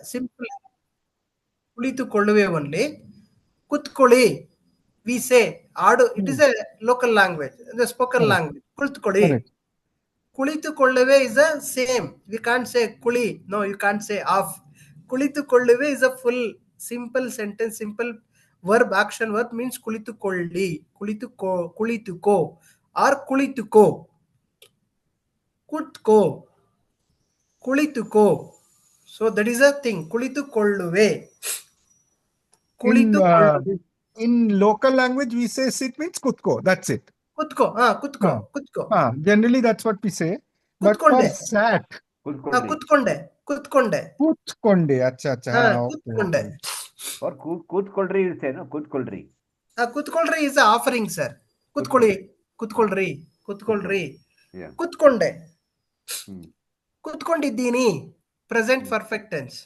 simple. ಕುಳಿತುಕೊಳ್ಳುವೆ only. ಕುತ್ಕೊಳ್ಳಿ. We say, it is a local language, the spoken language. ಕುಳಿತುಕೊಳ್ಳಿ. ಕುಳಿತುಕೊಳ್ಳುವೆ is a same. We can't say kuli. No, you can't say of. ಕುಳಿತುಕೊಳ್ಳುವೆ is a full simple sentence, simple verb, action verb means ಕುಳಿತುಕೊಳ್ಳಿ. ಕುಳಿತುಕೋ or ಕುಳಿತುಕೋ. ಕುತ್ಕೋ. ಕುಳಿತುಕೋ. So that is a thing. ಕುಳಿತುಕೊಳ್ಳುವೆ. In local language, we say sit means kutko. That's it. Kutko. Kutko. Generally, that's what we say. But for sat. Kutkonde. Kutkonde. Acha. Kutkonde. Or kutkoldri you say, no? Kutkoldri. Kutkoldri is an offering, sir. Kutkoldri. Yeah. Kutkonde. Kutkondiddini. Present perfect tense.